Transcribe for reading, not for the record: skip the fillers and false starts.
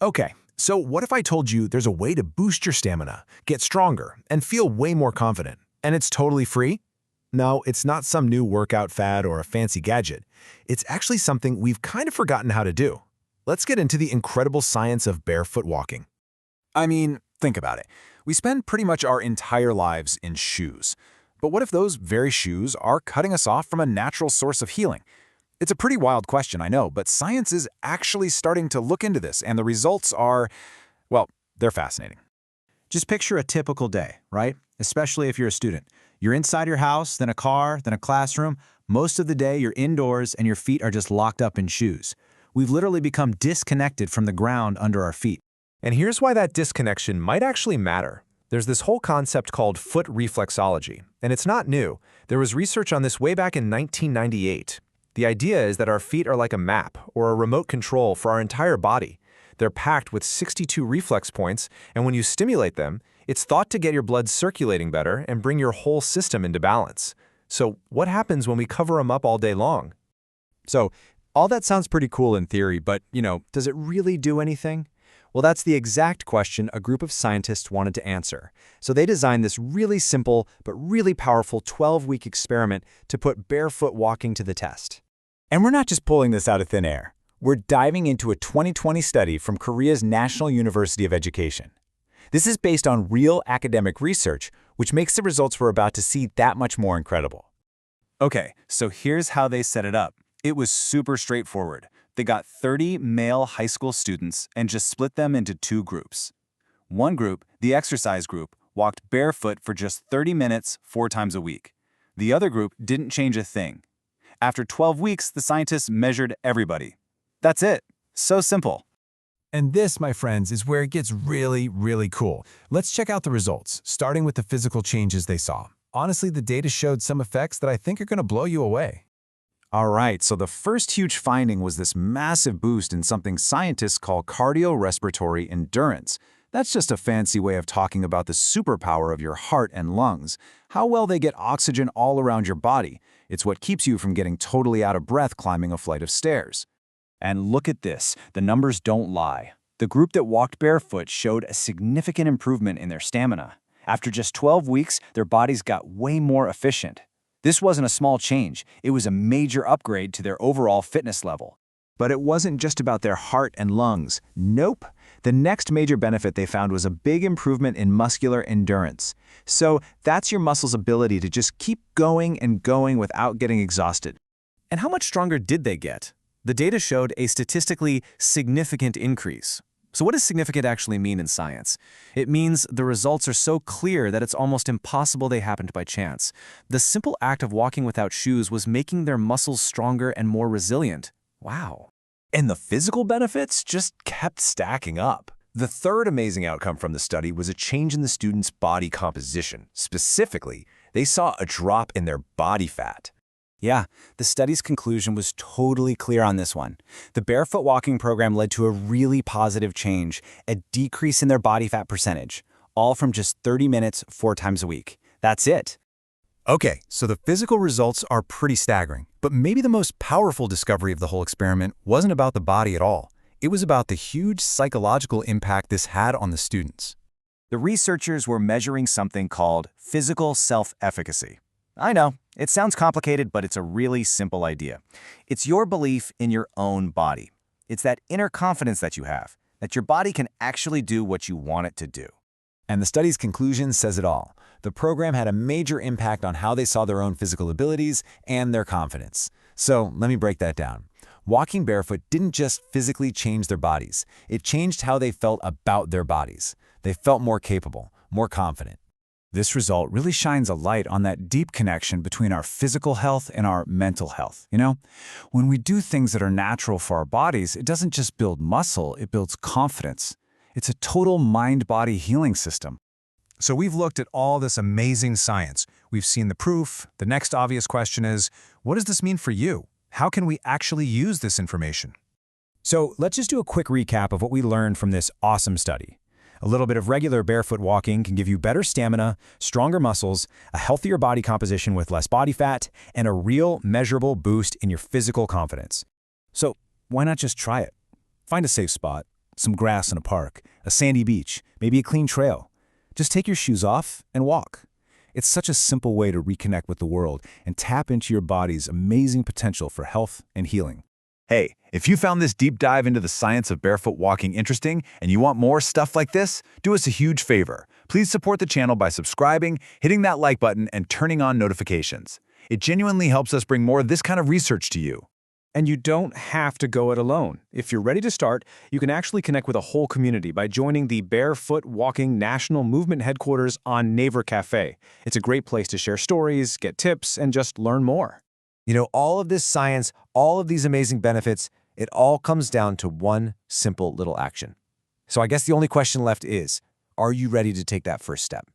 Okay, so what if I told you there's a way to boost your stamina, get stronger, and feel way more confident, and it's totally free? No, it's not some new workout fad or a fancy gadget. It's actually something we've kind of forgotten how to do. Let's get into the incredible science of barefoot walking. I mean, think about it. We spend pretty much our entire lives in shoes. But what if those very shoes are cutting us off from a natural source of healing? It's a pretty wild question, I know, but science is actually starting to look into this, and the results are, well, they're fascinating. Just picture a typical day, right? Especially if you're a student. You're inside your house, then a car, then a classroom. Most of the day, you're indoors and your feet are just locked up in shoes. We've literally become disconnected from the ground under our feet. And here's why that disconnection might actually matter. There's this whole concept called foot reflexology, and it's not new. There was research on this way back in 1998. The idea is that our feet are like a map or a remote control for our entire body. They're packed with 62 reflex points, and when you stimulate them, it's thought to get your blood circulating better and bring your whole system into balance. So what happens when we cover them up all day long? So, all that sounds pretty cool in theory, but, does it really do anything? Well, that's the exact question a group of scientists wanted to answer. So they designed this really simple but really powerful 12-week experiment to put barefoot walking to the test. And we're not just pulling this out of thin air. We're diving into a 2020 study from Korea's National University of Education. This is based on real academic research, which makes the results we're about to see that much more incredible. Okay, so here's how they set it up. It was super straightforward. They got 30 male high school students and just split them into two groups. One group, the exercise group, walked barefoot for just 30 minutes 4 times a week. The other group didn't change a thing. After 12 weeks, the scientists measured everybody. That's it. So simple. And this, my friends, is where it gets really, really cool. Let's check out the results, starting with the physical changes they saw. Honestly, the data showed some effects that I think are going to blow you away. All right, so the first huge finding was this massive boost in something scientists call cardiorespiratory endurance. That's just a fancy way of talking about the superpower of your heart and lungs, how well they get oxygen all around your body. It's what keeps you from getting totally out of breath climbing a flight of stairs. And look at this, the numbers don't lie. The group that walked barefoot showed a significant improvement in their stamina. After just 12 weeks, their bodies got way more efficient. This wasn't a small change, it was a major upgrade to their overall fitness level. But it wasn't just about their heart and lungs. Nope. The next major benefit they found was a big improvement in muscular endurance. So that's your muscle's ability to just keep going and going without getting exhausted. And how much stronger did they get? The data showed a statistically significant increase. So what does significant actually mean in science? It means the results are so clear that it's almost impossible they happened by chance. The simple act of walking without shoes was making their muscles stronger and more resilient. Wow. And the physical benefits just kept stacking up. The third amazing outcome from the study was a change in the students' body composition. Specifically, they saw a drop in their body fat. Yeah, the study's conclusion was totally clear on this one. The barefoot walking program led to a really positive change, a decrease in their body fat percentage, all from just 30 minutes 4 times a week. That's it. Okay, so the physical results are pretty staggering, but maybe the most powerful discovery of the whole experiment wasn't about the body at all. It was about the huge psychological impact this had on the students. The researchers were measuring something called physical self-efficacy. I know, it sounds complicated, but it's a really simple idea. It's your belief in your own body. It's that inner confidence that you have, that your body can actually do what you want it to do. And the study's conclusion says it all. The program had a major impact on how they saw their own physical abilities and their confidence. So let me break that down. Walking barefoot didn't just physically change their bodies. It changed how they felt about their bodies. They felt more capable, more confident. This result really shines a light on that deep connection between our physical health and our mental health. When we do things that are natural for our bodies, it doesn't just build muscle, it builds confidence. It's a total mind-body healing system. So we've looked at all this amazing science. We've seen the proof. The next obvious question is, what does this mean for you? How can we actually use this information? So let's just do a quick recap of what we learned from this awesome study. A little bit of regular barefoot walking can give you better stamina, stronger muscles, a healthier body composition with less body fat, and a real measurable boost in your physical confidence. So why not just try it? Find a safe spot, Some grass in a park, a sandy beach, maybe a clean trail. Just take your shoes off and walk. It's such a simple way to reconnect with the world and tap into your body's amazing potential for health and healing. Hey, if you found this deep dive into the science of barefoot walking interesting and you want more stuff like this, do us a huge favor. Please support the channel by subscribing, hitting that like button, and turning on notifications. It genuinely helps us bring more of this kind of research to you. And you don't have to go it alone. If you're ready to start, you can actually connect with a whole community by joining the Barefoot Walking National Movement Headquarters on Naver Cafe. It's a great place to share stories, get tips, and just learn more. You know, all of this science, all of these amazing benefits, it all comes down to one simple little action. So I guess the only question left is, are you ready to take that first step?